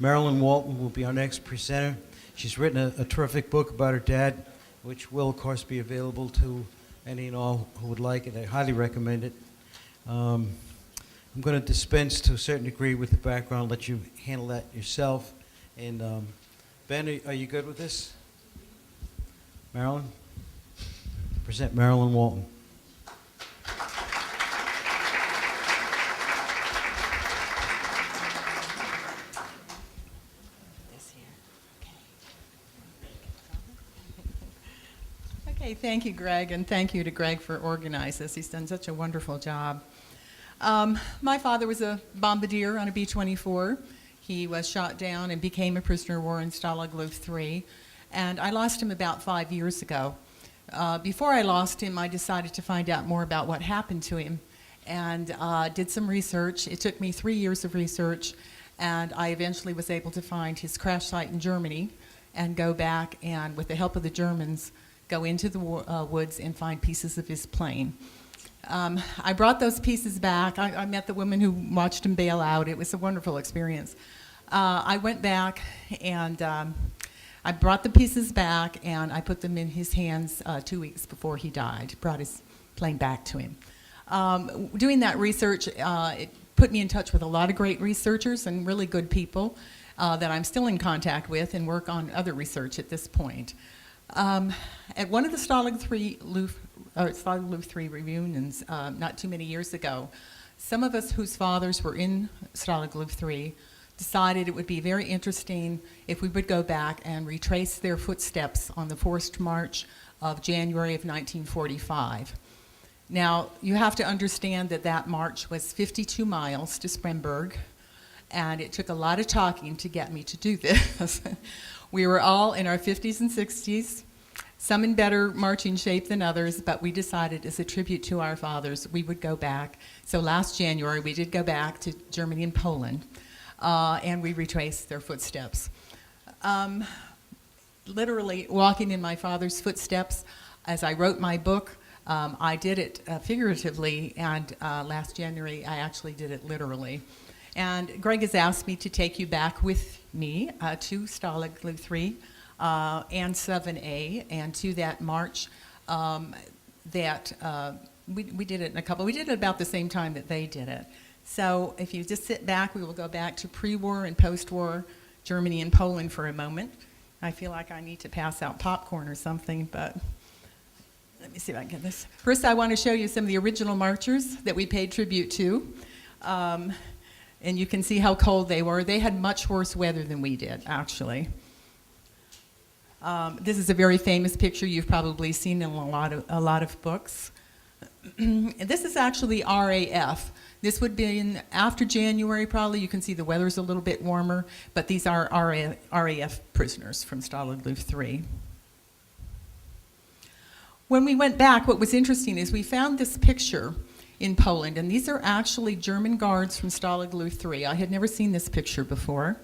Marilyn Walton will be our next presenter. She's written a terrific book about her dad, which will, of course, be available to any and all who would like it. I highly recommend it. I'm going to dispense to a certain degree with the background, let you handle that yourself. And Ben, are you good with this? Marilyn? Present Marilyn Walton. Okay, thank you, Greg, and thank you to Greg for organizing this. He's done such a wonderful job. My father was a bombardier on a B-24. He was shot down and became a prisoner of war in Stalag Luft 3, and I lost him about 5 years ago. Before I lost him, I decided to find out more about what happened to him, and did some research. It took me 3 years of research, and I eventually was able to find his crash site in Germany and go back and, with the help of the Germans, go into the woods and find pieces of his plane. I brought those pieces back. I met the woman who watched him bail out. It was a wonderful experience. I went back and I brought the pieces back and I put them in his hands 2 weeks before he died. Brought his plane back to him. Doing that research, it put me in touch with a lot of great researchers and really good people that I'm still in contact with and work on other research at this point. At one of the Stalag Luft 3 reunions not too many years ago, some of us whose fathers were in Stalag Luft 3 decided it would be very interesting if we would go back and retrace their footsteps on the forced march of January of 1945. Now, you have to understand that that march was 52 miles to Spremberg, and it took a lot of talking to get me to do this. We were all in our 50s and 60s, some in better marching shape than others, but we decided as a tribute to our fathers, we would go back. So last January, we did go back to Germany and Poland, and we retraced their footsteps. Literally walking in my father's footsteps, as I wrote my book, I did it figuratively, and last January, I actually did it literally. And Greg has asked me to take you back with me to Stalag Luft 3 and 7A, and to that march that we did it in a couple. We did it about the same time that they did it. So if you just sit back, we will go back to pre-war and post-war Germany and Poland for a moment. I feel like I need to pass out popcorn or something, but let me see if I can get this. First, I want to show you some of the original marchers that we paid tribute to. And you can see how cold they were. They had much worse weather than we did, actually. This is a very famous picture you've probably seen in a lot of books. This is actually RAF. This would be in after January, probably. You can see the weather's a little bit warmer, but these are RAF prisoners from Stalag Luft 3. When we went back, what was interesting is we found this picture in Poland, and these are actually German guards from Stalag Luft 3. I had never seen this picture before.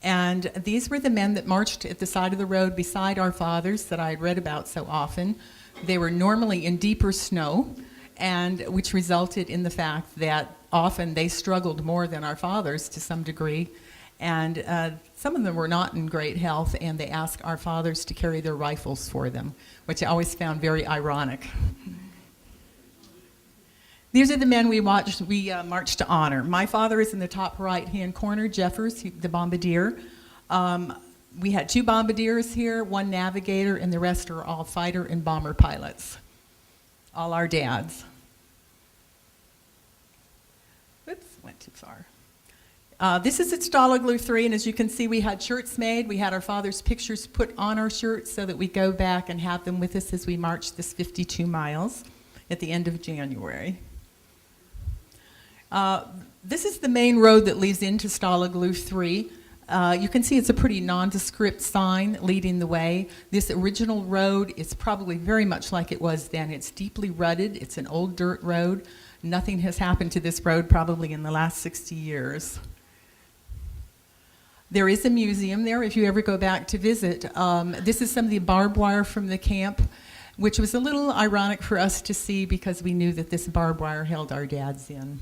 And these were the men that marched at the side of the road beside our fathers that I had read about so often. They were normally in deeper snow, and which resulted in the fact that often they struggled more than our fathers to some degree. And some of them were not in great health, and they asked our fathers to carry their rifles for them, which I always found very ironic. These are the men we marched to honor. My father is in the top right-hand corner, Jeffers, the bombardier. We had 2 bombardiers here, 1 navigator, and the rest are all fighter and bomber pilots. All our dads. Oops, went too far. This is at Stalag Luft 3, and as you can see, we had shirts made. We had our father's pictures put on our shirts so that we go back and have them with us as we march this 52 miles at the end of January. This is the main road that leads into Stalag Luft 3. You can see it's a pretty nondescript sign leading the way. This original road is probably very much like it was then. It's deeply rutted. It's an old dirt road. Nothing has happened to this road probably in the last 60 years. There is a museum there if you ever go back to visit. This is some of the barbed wire from the camp, which was a little ironic for us to see because we knew that this barbed wire held our dads in.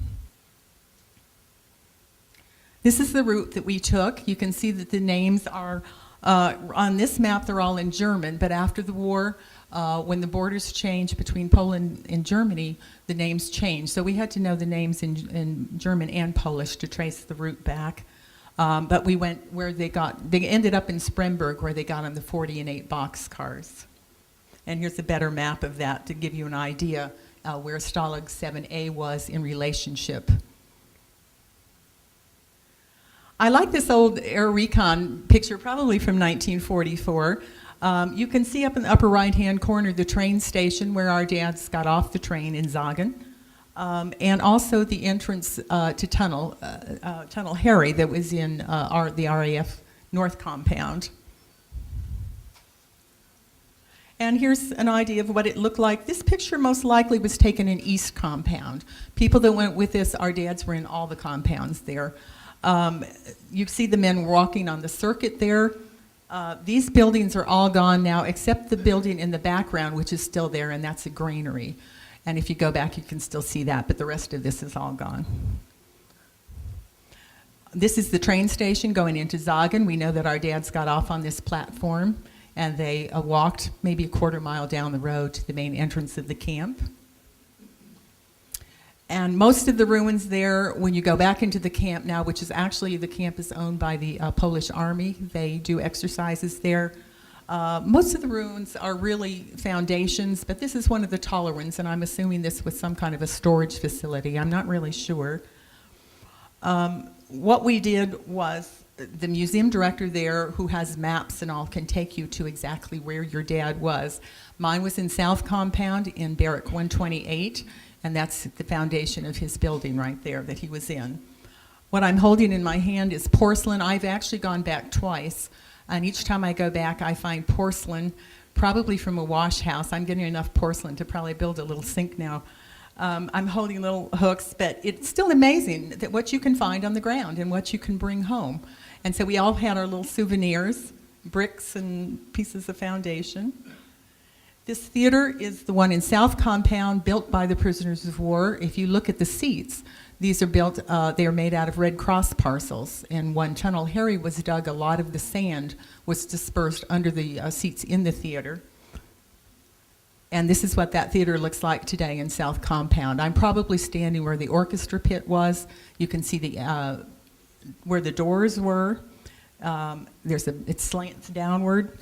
This is the route that we took. You can see that the names are, on this map, they're all in German, but after the war, when the borders changed between Poland and Germany, the names changed. So we had to know the names in German and Polish to trace the route back. But we went where they ended up in Spremberg, where they got on the 40 and 8 boxcars. And here's a better map of that to give you an idea where Stalag 7A was in relationship. I like this old air recon picture, probably from 1944. You can see up in the upper right-hand corner the train station where our dads got off the train in Zagen, and also the entrance to Tunnel Harry that was in the RAF North compound. And here's an idea of what it looked like. This picture most likely was taken in East compound. People that went with us, our dads were in all the compounds there. You see the men walking on the circuit there. These buildings are all gone now, except the building in the background, which is still there, and that's a granary. And if you go back, you can still see that, but the rest of this is all gone. This is the train station going into Zagen. We know that our dads got off on this platform, and they walked maybe a quarter mile down the road to the main entrance of the camp. And most of the ruins there, when you go back into the camp now, which is actually, the camp is owned by the Polish Army. They do exercises there. Most of the ruins are really foundations, but this is one of the taller ones, and I'm assuming this was some kind of a storage facility. I'm not really sure. What we did was, the museum director there, who has maps and all, can take you to exactly where your dad was. Mine was in South Compound in Barrack 128. And that's the foundation of his building right there that he was in. What I'm holding in my hand is porcelain. I've actually gone back twice, and each time I go back, I find porcelain, probably from a wash house. I'm getting enough porcelain to probably build a little sink now. I'm holding little hooks, but it's still amazing that what you can find on the ground and what you can bring home. And so we all had our little souvenirs, bricks and pieces of foundation. This theater is the one in South Compound, built by the prisoners of war. If you look at the seats, these are built, they are made out of Red Cross parcels. And when Tunnel Harry was dug, a lot of the sand was dispersed under the seats in the theater. And this is what that theater looks like today in South Compound. I'm probably standing where the orchestra pit was. You can see the where the doors were. It slants downward.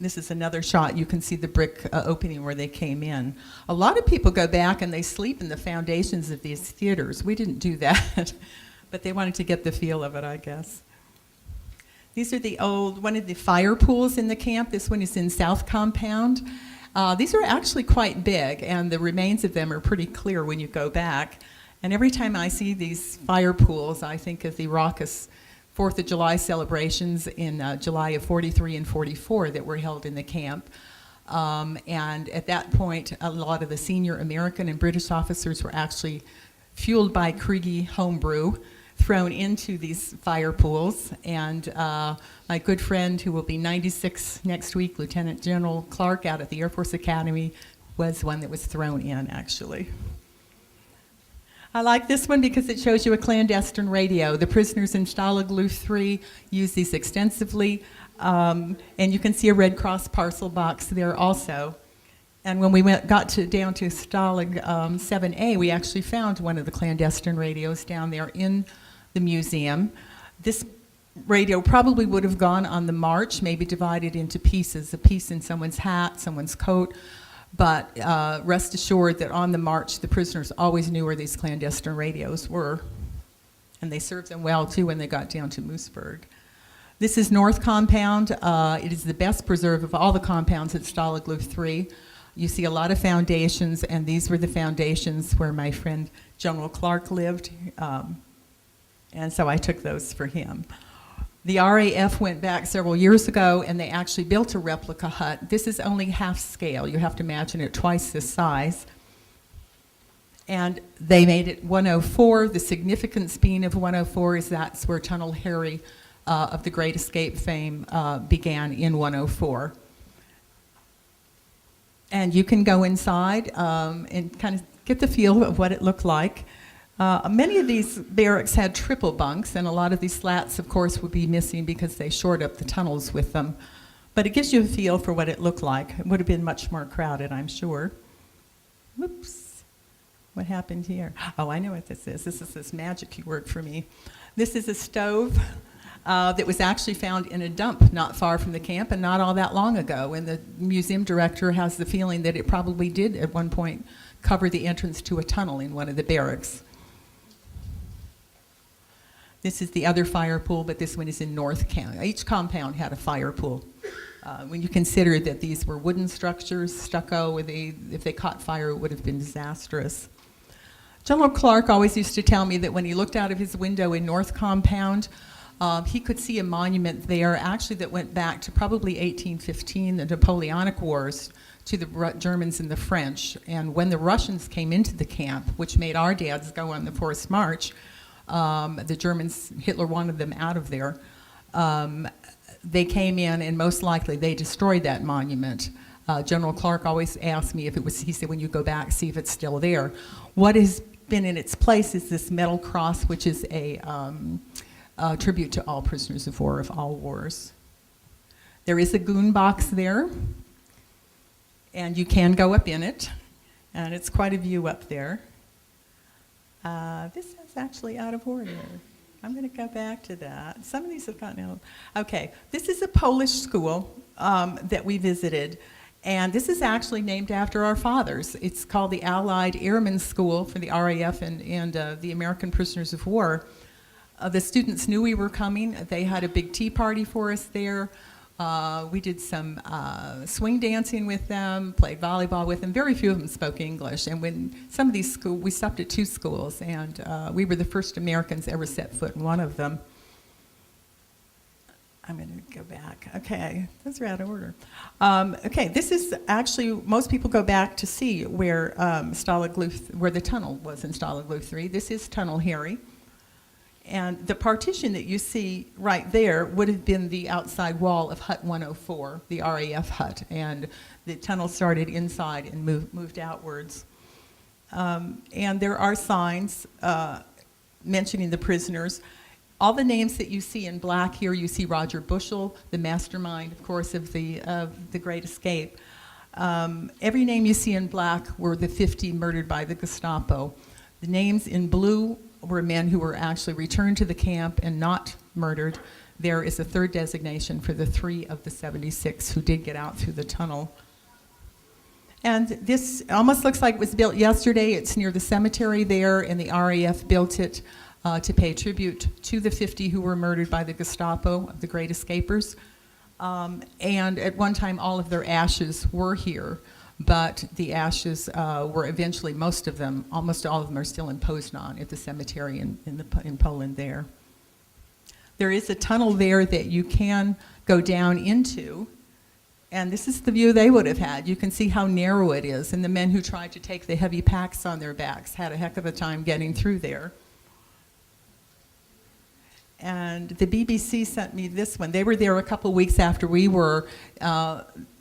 This is another shot. You can see the brick opening where they came in. A lot of people go back and they sleep in the foundations of these theaters. We didn't do that, but they wanted to get the feel of it, I guess. These are one of the fire pools in the camp. This one is in South Compound. These are actually quite big, and the remains of them are pretty clear when you go back. And every time I see these fire pools, I think of the raucous 4th of July celebrations in July of 43 and 44 that were held in the camp. And at that point, a lot of the senior American and British officers were actually fueled by Kriegi homebrew, thrown into these fire pools. And my good friend, who will be 96 next week, Lieutenant General Clark out at the Air Force Academy, was one that was thrown in, actually. I like this one because it shows you a clandestine radio. The prisoners in Stalag Luft 3 use these extensively, and you can see a Red Cross parcel box there also. And when we got down to Stalag 7A, we actually found one of the clandestine radios down there in the museum. This radio probably would have gone on the march, maybe divided into pieces, a piece in someone's hat, someone's coat. But rest assured that on the march, the prisoners always knew where these clandestine radios were. And they served them well, too, when they got down to Moosburg. This is North Compound. It is the best preserved of all the compounds at Stalag Luft 3. You see a lot of foundations, and these were the foundations where my friend General Clark lived. And so I took those for him. The RAF went back several years ago, and they actually built a replica hut. This is only half scale. You have to imagine it twice this size. And they made it 104. The significance being of 104 is that's where Tunnel Harry of the Great Escape fame began, in 104. And you can go inside and kind of get the feel of what it looked like. Many of these barracks had triple bunks, and a lot of these slats, of course, would be missing because they shored up the tunnels with them. But it gives you a feel for what it looked like. It would have been much more crowded, I'm sure. Whoops. What happened here? Oh, I know what this is. This is this magic work for me. This is a stove that was actually found in a dump not far from the camp and not all that long ago. And the museum director has the feeling that it probably did at one point cover the entrance to a tunnel in one of the barracks. This is the other fire pool, but this one is in North County. Each compound had a fire pool. When you consider that these were wooden structures, stucco, if they caught fire, it would have been disastrous. General Clark always used to tell me that when he looked out of his window in North Compound, he could see a monument there, actually, that went back to probably 1815, the Napoleonic Wars, to the Germans and the French. And when the Russians came into the camp, which made our dads go on the forced march, the Germans, Hitler wanted them out of there. They came in, and most likely they destroyed that monument. General Clark always asked me if it was, he said, when you go back, see if it's still there. What has been in its place is this metal cross, which is a tribute to all prisoners of war of all wars. There is a goon box there, and you can go up in it, and it's quite a view up there. This is actually out of order. I'm going to go back to that. Some of these have gotten out. Okay, this is a Polish school that we visited, and this is actually named after our fathers. It's called the Allied Airmen School for the RAF and the American prisoners of war. The students knew we were coming. They had a big tea party for us there. We did some swing dancing with them, played volleyball with them. Very few of them spoke English. And when some of these schools, we stopped at 2 schools, and we were the first Americans ever set foot in one of them. I'm going to go back. Okay, those are out of order. Okay, this is actually, most people go back to see where where the tunnel was in Stalag Luft 3. This is Tunnel Harry. And the partition that you see right there would have been the outside wall of Hut 104, the RAF hut, and the tunnel started inside and moved outwards. And there are signs mentioning the prisoners. All the names that you see in black here, you see Roger Bushell, the mastermind, of course, of the Great Escape. Every name you see in black were the 50 murdered by the Gestapo. The names in blue were men who were actually returned to the camp and not murdered. There is a third designation for the 3 of the 76 who did get out through the tunnel. And this almost looks like it was built yesterday. It's near the cemetery there, and the RAF built it to pay tribute to the 50 who were murdered by the Gestapo, of the Great Escapers. And at one time, all of their ashes were here. But the ashes were eventually, most of them, almost all of them are still in Poznan at the cemetery in Poland there. There is a tunnel there that you can go down into, and this is the view they would have had. You can see how narrow it is, and the men who tried to take the heavy packs on their backs had a heck of a time getting through there. And the BBC sent me this one. They were there a couple weeks after we were.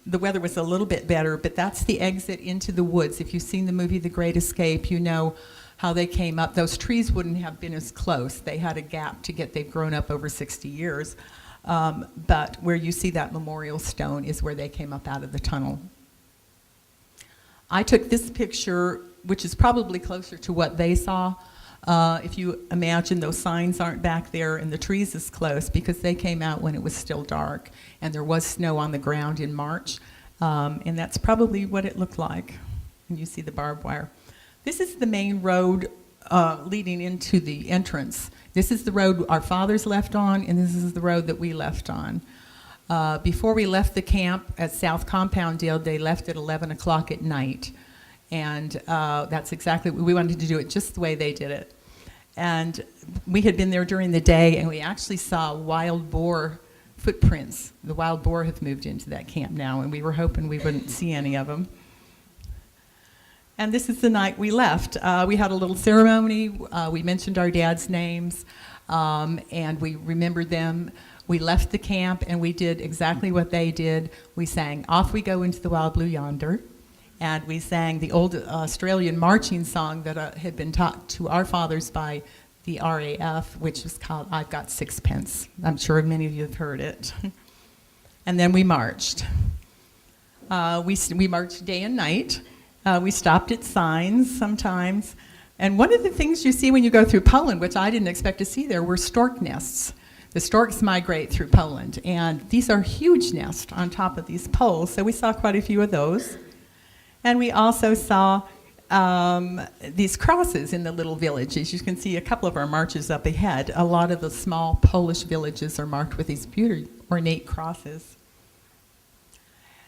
The weather was a little bit better, but that's the exit into the woods. If you've seen the movie The Great Escape, you know how they came up. Those trees wouldn't have been as close. They had a gap to get, they've grown up over 60 years. But where you see that memorial stone is where they came up out of the tunnel. I took this picture, which is probably closer to what they saw. If you imagine those signs aren't back there and the trees is close, because they came out when it was still dark and there was snow on the ground in March, and that's probably what it looked like. And you see the barbed wire. This is the main road leading into the entrance. This is the road our fathers left on, and this is the road that we left on. Before we left the camp at South Compounddale, they left at 11 o'clock at night. And that's exactly, we wanted to do it just the way they did it. And we had been there during the day, and we actually saw wild boar footprints. The wild boar have moved into that camp now, and we were hoping we wouldn't see any of them. And this is the night we left. We had a little ceremony. We mentioned our dad's names, and we remembered them. We left the camp, and we did exactly what they did. We sang, "Off We Go Into the Wild Blue Yonder." and we sang the old Australian marching song that had been taught to our fathers by the RAF, which was called I've Got Sixpence. I'm sure many of you have heard it. And then we marched. We marched day and night. We stopped at signs sometimes. And one of the things you see when you go through Poland, which I didn't expect to see there, were stork nests. The storks migrate through Poland, and these are huge nests on top of these poles, so we saw quite a few of those. And we also saw these crosses in the little villages. You can see a couple of our marches up ahead. A lot of the small Polish villages are marked with these beautiful ornate crosses.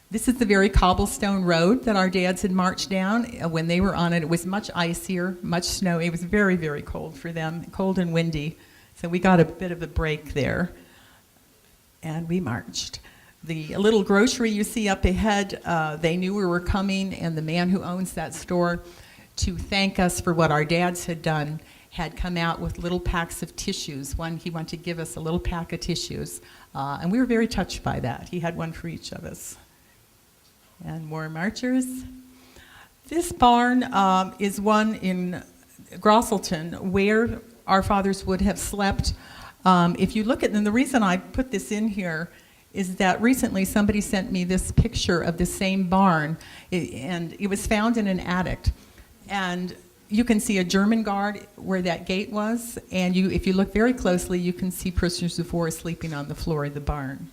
This is the very cobblestone road that our dads had marched down. When they were on it, it was much icier, much snow. It was very, very cold for them, cold and windy. So we got a bit of a break there. And we marched. The little grocery you see up ahead, they knew we were coming, and the man who owns that store, to thank us for what our dads had done, had come out with little packs of tissues. He wanted to give us a little pack of tissues. And we were very touched by that. He had one for each of us. And more marchers. This barn is one in Grosselton where our fathers would have slept. If you look at them, the reason I put this in here is that recently somebody sent me this picture of the same barn, and it was found in an attic. And you can see a German guard where that gate was, and if you look very closely, you can see prisoners of war sleeping on the floor of the barn.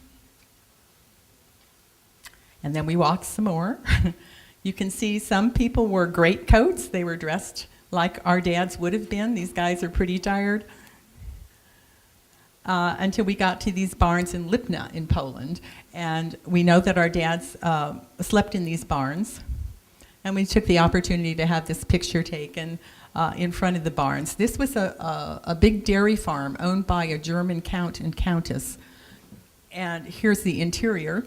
And then we walked some more. You can see some people wore great coats. They were dressed like our dads would have been. These guys are pretty tired. Until we got to these barns in Lipna in Poland. And we know that our dads slept in these barns. And we took the opportunity to have this picture taken in front of the barns. This was a big dairy farm owned by a German count and countess. And here's the interior.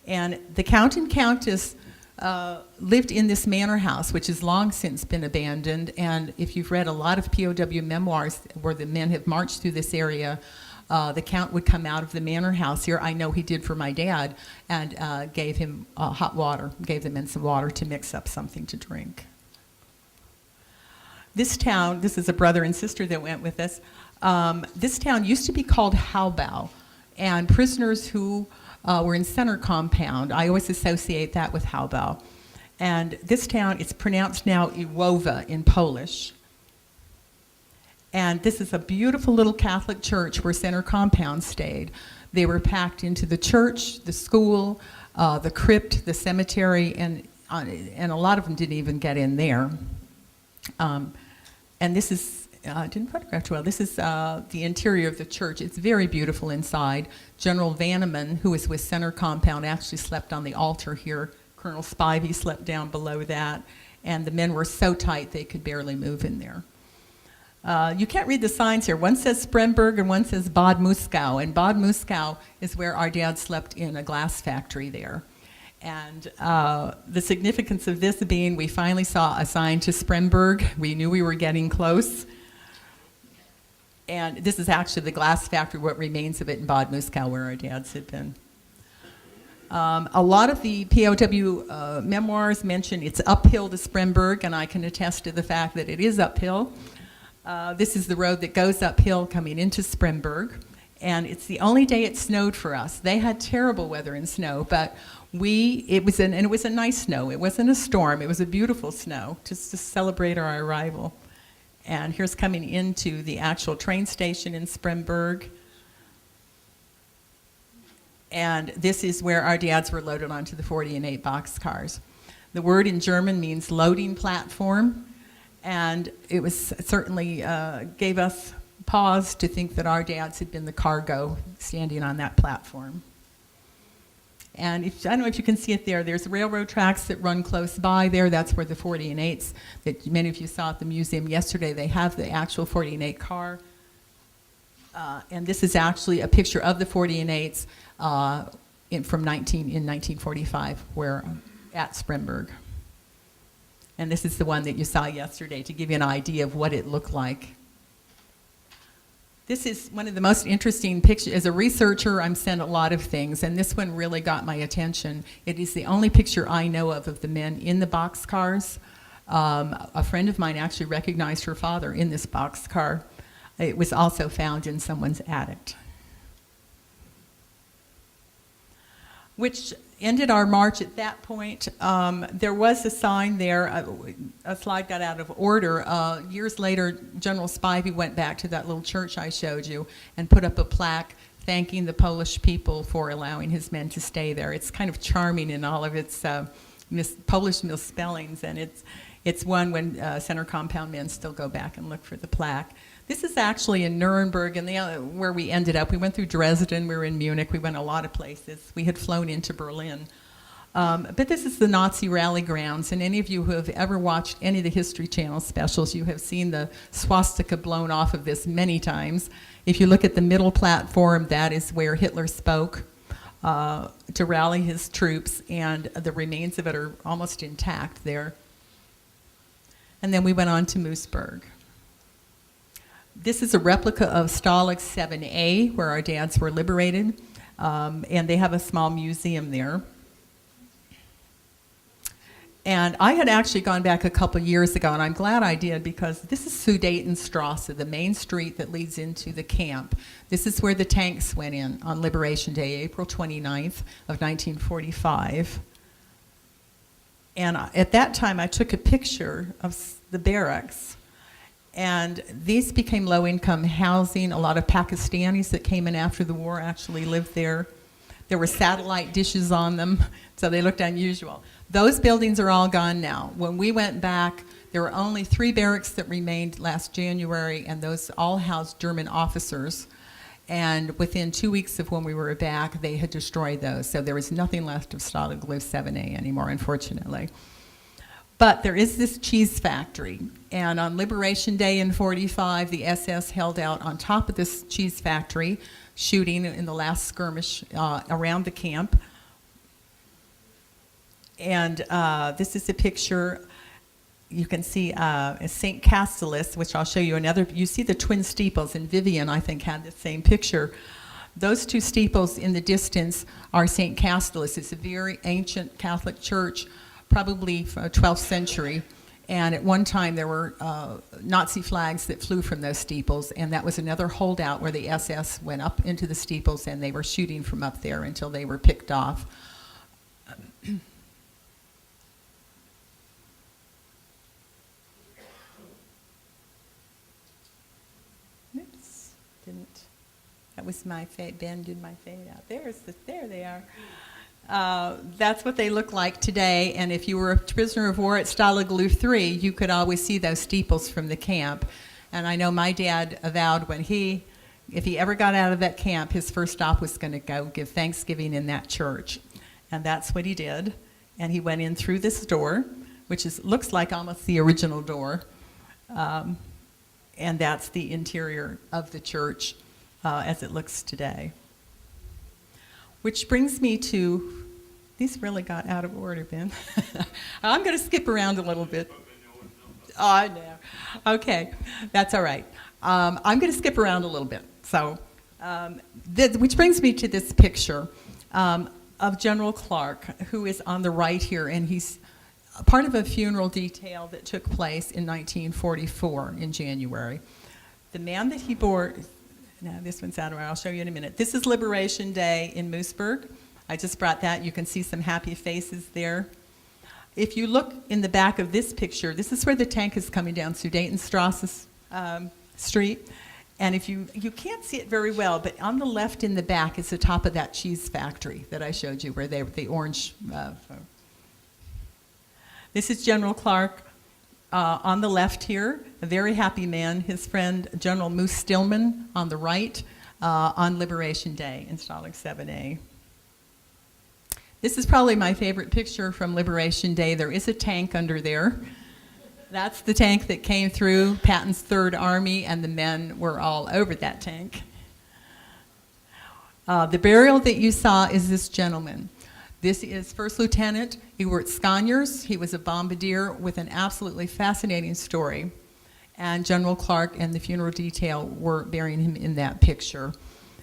And the Count and Countess lived in this manor house, which has long since been abandoned. And if you've read a lot of POW memoirs where the men have marched through this area, the Count would come out of the manor house here. I know he did for my dad, and gave him hot water, gave the men some water to mix up something to drink. This town, this is a brother and sister that went with us. This town used to be called POW, and prisoners who were in center compound. I always associate that with POW. And this town, it's pronounced now Iwowa in Polish. And this is a beautiful little Catholic church where center compound stayed. They were packed into the church, the school, the crypt, the cemetery, and a lot of them didn't even get in there. And this is didn't photograph too well. This is the interior of the church. It's very beautiful inside. General Vanneman, who was with Center Compound, actually slept on the altar here. Colonel Spivey slept down below that. And the men were so tight they could barely move in there. You can't read the signs here. One says Spremberg and one says Bad Muskau. And Bad Muskau is where our dad slept in a glass factory there. And the significance of this being we finally saw a sign to Spremberg. We knew we were getting close. And this is actually the glass factory, what remains of it in Bad Muskau, where our dads had been. A lot of the POW memoirs mention it's uphill to Spremberg, and I can attest to the fact that it is uphill. This is the road that goes uphill coming into Spremberg, and it's the only day it snowed for us. They had terrible weather and snow, but it was a nice snow. It wasn't a storm. It was a beautiful snow, just to celebrate our arrival. And here's coming into the actual train station in Spremberg. And this is where our dads were loaded onto the 40 and 8 boxcars. The word in German means loading platform, and it was certainly gave us pause to think that our dads had been the cargo standing on that platform. And I don't know if you can see it there. There's railroad tracks that run close by there. That's where the 40 and 8s that many of you saw at the museum yesterday. They have the actual 40 and 8 car. And this is actually a picture of the 40 and 8s in 1945, where at Spremberg. And this is the one that you saw yesterday to give you an idea of what it looked like. This is one of the most interesting pictures. As a researcher, I'm sent a lot of things, and this one really got my attention. It is the only picture I know of the men in the boxcars. A friend of mine actually recognized her father in this boxcar. It was also found in someone's attic. Which ended our march at that point. There was a sign there. A slide got out of order. Years later, General Spivey went back to that little church I showed you and put up a plaque thanking the Polish people for allowing his men to stay there. It's kind of charming in all of its Polish misspellings, and it's one when center compound men still go back and look for the plaque. This is actually in Nuremberg, and where we ended up. We went through Dresden, we were in Munich, we went a lot of places. We had flown into Berlin. But this is the Nazi rally grounds, and any of you who have ever watched any of the History Channel specials, you have seen the swastika blown off of this many times. If you look at the middle platform, that is where Hitler spoke to rally his troops, and the remains of it are almost intact there. And then we went on to Moosburg. This is a replica of Stalag 7A, where our dads were liberated, and they have a small museum there. And I had actually gone back a couple years ago, and I'm glad I did, because this is Sudetenstrasse, the main street that leads into the camp. This is where the tanks went in on Liberation Day, April 29th of 1945. And at that time, I took a picture of the barracks. And these became low-income housing. A lot of Pakistanis that came in after the war actually lived there. There were satellite dishes on them, so they looked unusual. Those buildings are all gone now. When we went back, there were only 3 barracks that remained last January, and those all housed German officers. And within 2 weeks of when we were back, they had destroyed those. So there was nothing left of Stalag 7A anymore, unfortunately. But there is this cheese factory, and on Liberation Day in 45, the SS held out on top of this cheese factory, shooting in the last skirmish around the camp. And this is a picture. You can see St. Castellus, which I'll show you another. You see the twin steeples, and Vivian, I think, had the same picture. Those 2 steeples in the distance are St. Castellus. It's a very ancient Catholic church, probably 12th century, and at one time there were Nazi flags that flew from those steeples, and that was another holdout where the SS went up into the steeples and they were shooting from up there until they were picked off. Oops, didn't. That was my fade. Ben did my fade out. There they are. That's what they look like today, and if you were a prisoner of war at Stalag Luh 3, you could always see those steeples from the camp. And I know my dad vowed if he ever got out of that camp, his first stop was going to go give Thanksgiving in that church. And that's what he did. And he went in through this door, which looks like almost the original door. And that's the interior of the church as it looks today. Which brings me to, these really got out of order, Ben. I'm going to skip around a little bit. Oh, I know. Okay, that's all right. I'm going to skip around a little bit. So, which brings me to this picture of General Clark, who is on the right here, and he's part of a funeral detail that took place in 1944 in January. The man that he bore. Now, this one's out of order. I'll show you in a minute. This is Liberation Day in Moosburg. I just brought that. You can see some happy faces there. If you look in the back of this picture, this is where the tank is coming down Sudetenstrasse Street. And if you can't see it very well, but on the left in the back is the top of that cheese factory that I showed you, where the orange. This is General Clark. On the left here, a very happy man, his friend General Moose Stillman on the right on Liberation Day in Stalag 7A. This is probably my favorite picture from Liberation Day. There is a tank under there. That's the tank that came through Patton's Third Army, and the men were all over that tank. The burial that you saw is this gentleman. This is First Lieutenant. He worked Scaniers. He was a bombardier with an absolutely fascinating story. and General Clark and the funeral detail were burying him in that picture.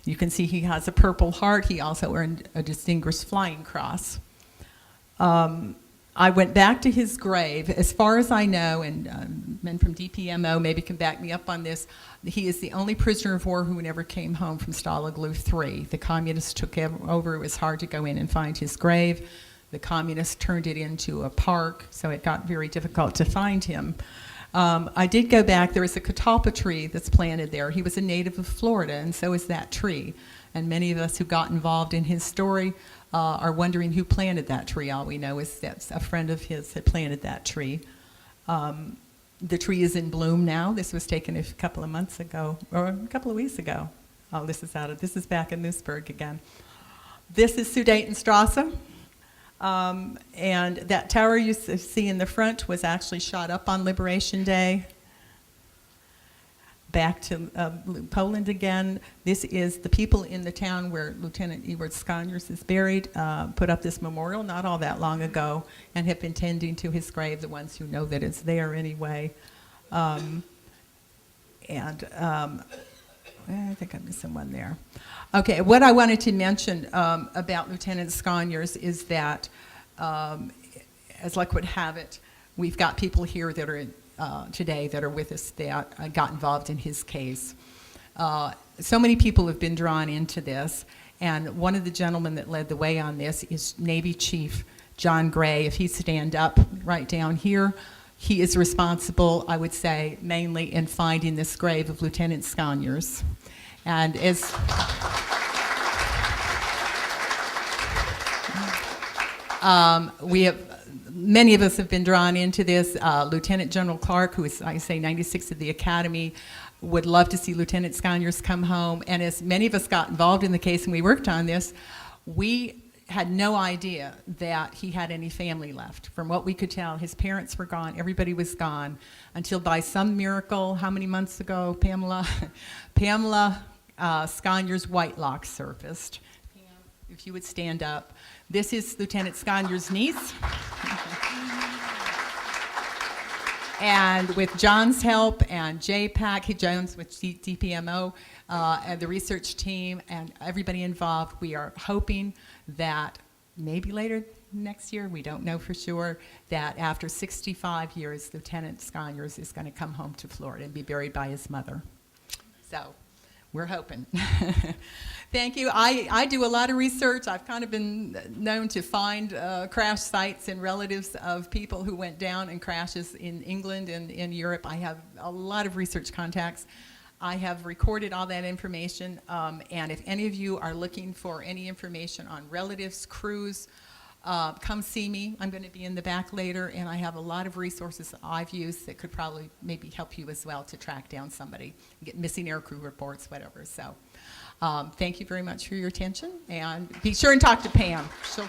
You can see he has a Purple Heart. He also earned a Distinguished Flying Cross. I went back to his grave. As far as I know, and men from DPMO maybe can back me up on this, he is the only prisoner of war who never came home from Stalag Luft 3. The communists took over. It was hard to go in and find his grave. The communists turned it into a park, so it got very difficult to find him. I did go back. There is a catalpa tree that's planted there. He was a native of Florida, and so is that tree. And many of us who got involved in his story are wondering who planted that tree. All we know is that a friend of his had planted that tree. The tree is in bloom now. This was taken a couple of months ago, or a couple of weeks ago. Oh, this is back in Lewisburg again. This is Sudetenstrasse. And that tower you see in the front was actually shot up on Liberation Day. Back to Poland again. This is the people in the town where Lieutenant Ewart Sconyers is buried, put up this memorial not all that long ago and have been tending to his grave, the ones who know that it's there anyway. I think I'm missing one there. Okay, what I wanted to mention about Lieutenant Sconyers is that, as luck would have it, we've got people here that are today that are with us that got involved in his case. So many people have been drawn into this, and one of the gentlemen that led the way on this is Navy Chief John Gray. If he stand up right down here, he is responsible, I would say, mainly in finding this grave of Lieutenant Sconyers. And as many of us have been drawn into this. Lieutenant General Clark, who is, I say, 96 of the Academy, would love to see Lieutenant Sconyers come home. And as many of us got involved in the case and we worked on this, we had no idea that he had any family left. From what we could tell, his parents were gone, everybody was gone, until by some miracle, how many months ago, Pamela? Pamela Sconyers' white locks surfaced. Pam, if you would stand up. This is Lieutenant Sconyers' niece. And with John's help and JPAC, Jones with DPMO, and the research team and everybody involved, we are hoping that maybe later next year, we don't know for sure, that after 65 years, Lieutenant Sconyers is going to come home to Florida and be buried by his mother. So we're hoping. Thank you. I do a lot of research. I've kind of been known to find crash sites and relatives of people who went down in crashes in England and in Europe. I have a lot of research contacts. I have recorded all that information, and if any of you are looking for any information on relatives, crews, come see me. I'm going to be in the back later, and I have a lot of resources that I've used that could probably maybe help you as well to track down somebody, get missing aircrew reports, whatever. So thank you very much for your attention, and be sure and talk to Pam. She'll